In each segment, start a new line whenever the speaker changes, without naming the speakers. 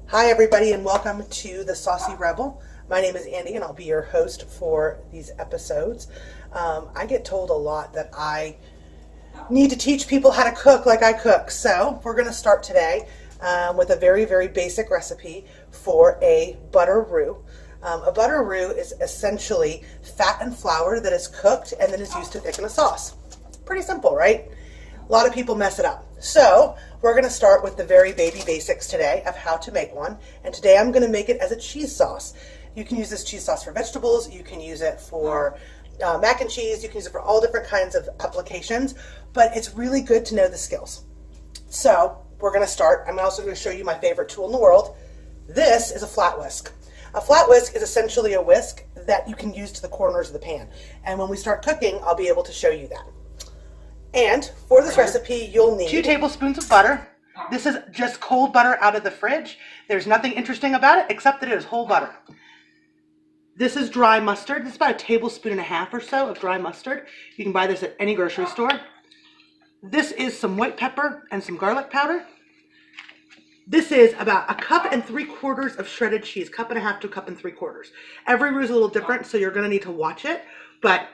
Hi everybody and welcome to the Saucy Rebel. My name is Andy and I'll be your host for these episodes. I get told a lot that I need to teach people how to cook like I cook. So we're going to start today with a very, very basic recipe for a butter roux. A butter roux is essentially fat and flour that is cooked and then is used to thicken a sauce. Pretty simple, right? A lot of people mess it up. So we're going to start with the very baby basics today of how to make one. And today I'm going to make it as a cheese sauce. You can use this cheese sauce for vegetables. You can use it for mac and cheese. You can use it for all different kinds of applications. But it's really good to know the skills. So we're going to start. I'm also going to show you my favorite tool in the world. This is a flat whisk. A flat whisk is essentially a whisk that you can use to the corners of the pan. And when we start cooking, I'll be able to show you that. And for this recipe, you'll need
2 tablespoons of butter. This is just cold butter out of the fridge. There's nothing interesting about it except that it is whole butter. This is dry mustard. This is about 1.5 tablespoons or so of dry mustard. You can buy this at any grocery store. This is some white pepper and some garlic powder. This is about 1.75 cups of shredded cheese, 1.5 cups to 1.75 cups. Every roux is a little different, so you're going to need to watch it, but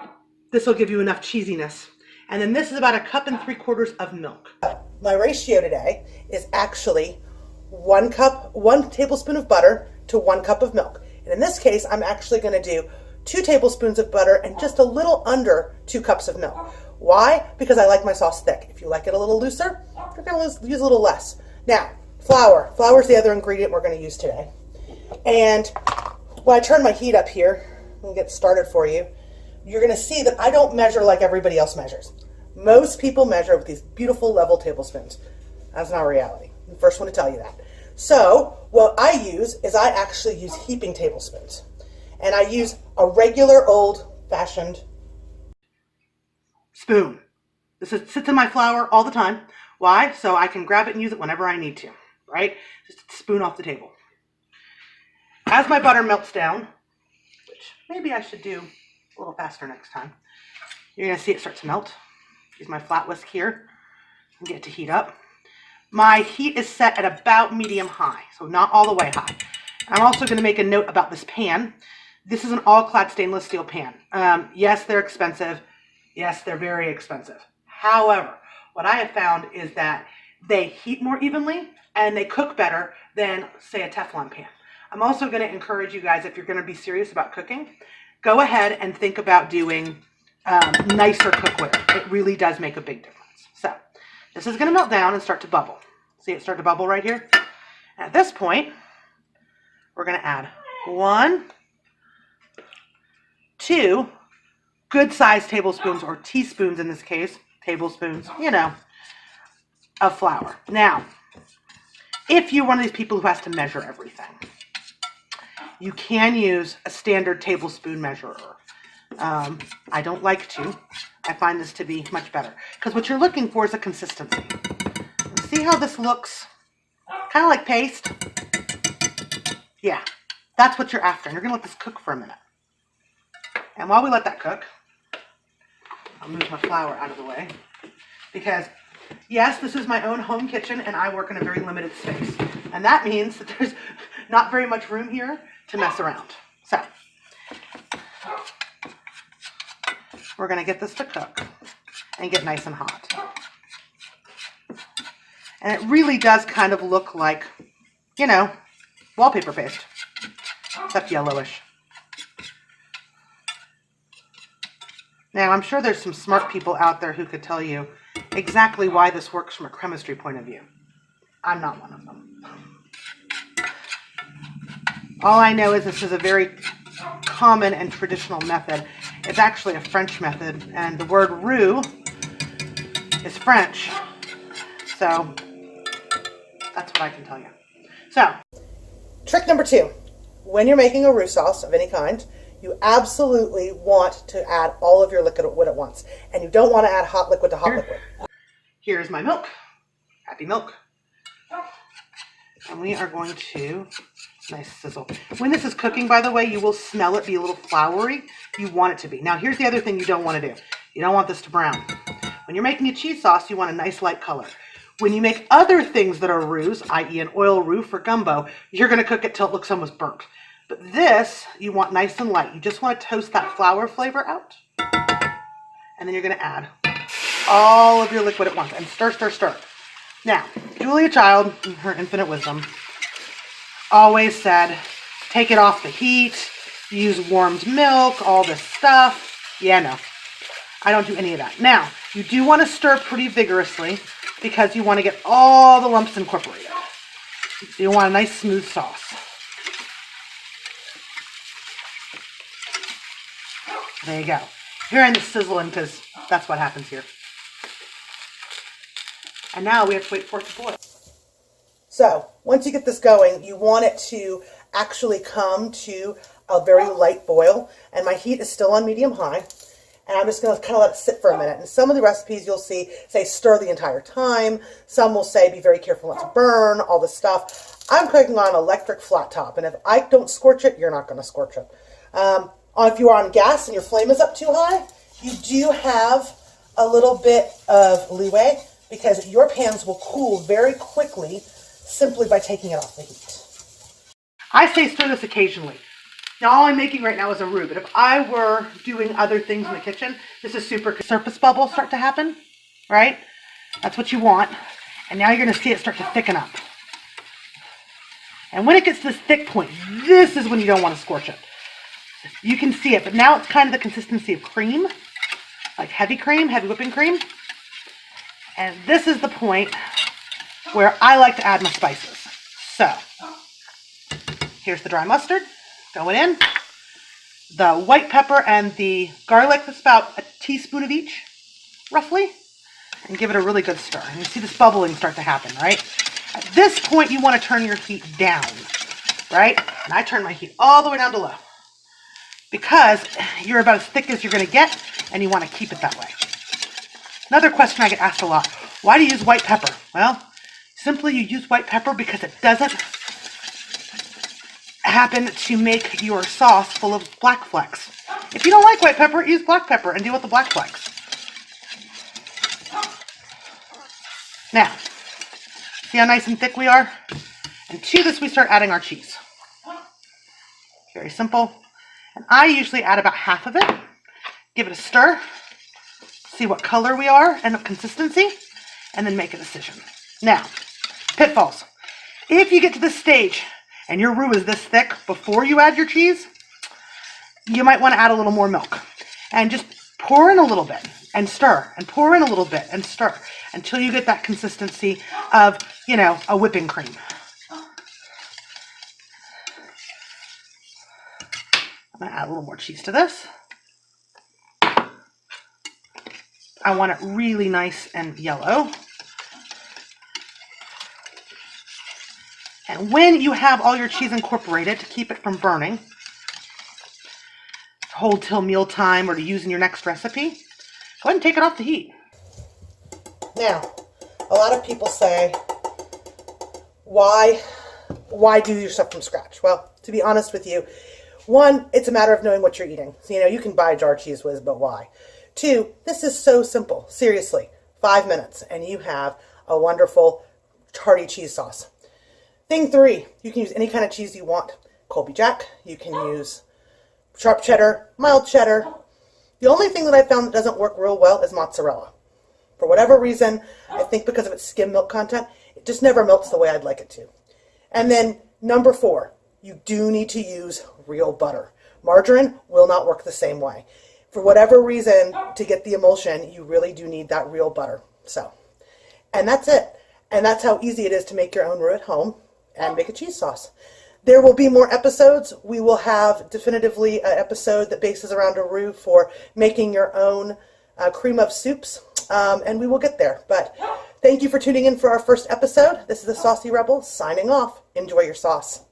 this will give you enough cheesiness. And then this is about 1.75 cups of milk.
My ratio today is actually 1 tablespoon of butter to 1 cup of milk. And in this case, I'm actually going to do 2 tablespoons of butter and just a little under 2 cups of milk. Why? Because I like my sauce thick. If you like it a little looser, you're going to use a little less. Now, flour. Flour is the other ingredient we're going to use today. And when I turn my heat up here and get started for you, you're going to see that I don't measure like everybody else measures. Most people measure with these beautiful level tablespoons. That's not reality. I'm the first one to tell you that. So what I use is I actually use heaping tablespoons. And I use a regular old-fashioned
spoon. This sits in my flour all the time. Why? So I can grab it and use it whenever I need to, right? Just a spoon off the table. As my butter melts down, which maybe I should do a little faster next time, you're going to see it start to melt. Use my flat whisk here and get it to heat up. My heat is set at about medium high, so not all the way high. I'm also going to make a note about this pan. This is an all-clad stainless steel pan. Yes, they're expensive. Yes, they're very expensive. However, what I have found is that they heat more evenly and they cook better than, say, a Teflon pan. I'm also going to encourage you guys, if you're going to be serious about cooking, go ahead and think about doing nicer cookware. It really does make a big difference. So this is going to melt down and start to bubble. See it start to bubble right here? At this point, we're going to add 1, 2 good-sized tablespoons, or teaspoons in this case, tablespoons, of flour. Now, if you're one of these people who has to measure everything, you can use a standard tablespoon measurer. I don't like to. I find this to be much better because what you're looking for is a consistency. See how this looks? Kind of like paste. Yeah, that's what you're after. And you're going to let this cook for a minute. And while we let that cook, I'll move my flour out of the way because, yes, this is my own home kitchen and I work in a very limited space. And that means that there's not very much room here to mess around. So we're going to get this to cook and get nice and hot. And it really does kind of look like, wallpaper paste, except yellowish. Now, I'm sure there's some smart people out there who could tell you exactly why this works from a chemistry point of view. I'm not one of them. All I know is this is a very common and traditional method. It's actually a French method, and the word roux is French. So that's what I can tell you. So,
trick number 2. When you're making a roux sauce of any kind, you absolutely want to add all of your liquid at once. And you don't want to add hot liquid to hot liquid.
Here's my milk. Happy milk. And we are going to, nice sizzle. When this is cooking, by the way, you will smell it be a little floury. You want it to be. Now, here's the other thing you don't want to do. You don't want this to brown. When you're making a cheese sauce, you want a nice light color. When you make other things that are roux, i.e. an oil roux for gumbo, you're going to cook it till it looks almost burnt. But this, you want nice and light. You just want to toast that flour flavor out. And then you're going to add all of your liquid at once and stir, stir, stir. Now, Julia Child, in her infinite wisdom, always said, take it off the heat, use warmed milk, all this stuff. Yeah, no, I don't do any of that. Now, you do want to stir pretty vigorously because you want to get all the lumps incorporated. So you want a nice smooth sauce. There you go. You're hearing the sizzling because that's what happens here. And now we have to wait for it to boil.
So once you get this going, you want it to actually come to a very light boil. And my heat is still on medium high. And I'm just going to kind of let it sit for a minute. And some of the recipes you'll see say stir the entire time. Some will say be very careful not to burn, all this stuff. I'm cooking on electric flat top. And if I don't scorch it, you're not going to scorch it. If you're on gas and your flame is up too high, you do have a little bit of leeway because your pans will cool very quickly simply by taking it off the heat.
I say stir this occasionally. Now all I'm making right now is a roux, but if I were doing other things in the kitchen, this is super. Surface bubbles start to happen, right? That's what you want. And now you're going to see it start to thicken up. And when it gets to this thick point, this is when you don't want to scorch it. You can see it, but now it's kind of the consistency of cream, like heavy cream, heavy whipping cream. And this is the point where I like to add my spices. So, here's the dry mustard going in, the white pepper and the garlic, that's about a teaspoon of each, roughly, and give it a really good stir. And you see this bubbling start to happen, right? At this point, you want to turn your heat down, right? And I turn my heat all the way down to low because you're about as thick as you're going to get, and you want to keep it that way. Another question I get asked a lot, why do you use white pepper? Well, simply you use white pepper because it doesn't happen to make your sauce full of black flecks. If you don't like white pepper, use black pepper and deal with the black flecks. Now, see how nice and thick we are? And to this we start adding our cheese. Very simple. And I usually add about half of it. Give it a stir. See what color we are and consistency. And then make a decision. Now, pitfalls. If you get to this stage and your roux is this thick before you add your cheese, you might want to add a little more milk. And just pour in a little bit and stir. And pour in a little bit and stir. Until you get that consistency of, a whipping cream. I'm going to add a little more cheese to this. I want it really nice and yellow. And when you have all your cheese incorporated, to keep it from burning, to hold till mealtime or to use in your next recipe, go ahead and take it off the heat.
Now, a lot of people say, why do your stuff from scratch? Well, to be honest with you, one, it's a matter of knowing what you're eating. So, you can buy jar cheese whiz, but why? Two, this is so simple. Seriously, 5 minutes and you have a wonderful hearty cheese sauce. Thing three, you can use any kind of cheese you want. Colby Jack, you can use sharp cheddar, mild cheddar. The only thing that I found that doesn't work real well is mozzarella. For whatever reason, I think because of its skim milk content, it just never melts the way I'd like it to. And then number 4, you do need to use real butter. Margarine will not work the same way. For whatever reason, to get the emulsion, you really do need that real butter. So, and that's it. And that's how easy it is to make your own roux at home and make a cheese sauce. There will be more episodes. We will have definitively an episode that bases around a roux for making your own cream of soups. And we will get there. But thank you for tuning in for our first episode. This is the Saucy Rebel signing off. Enjoy your sauce.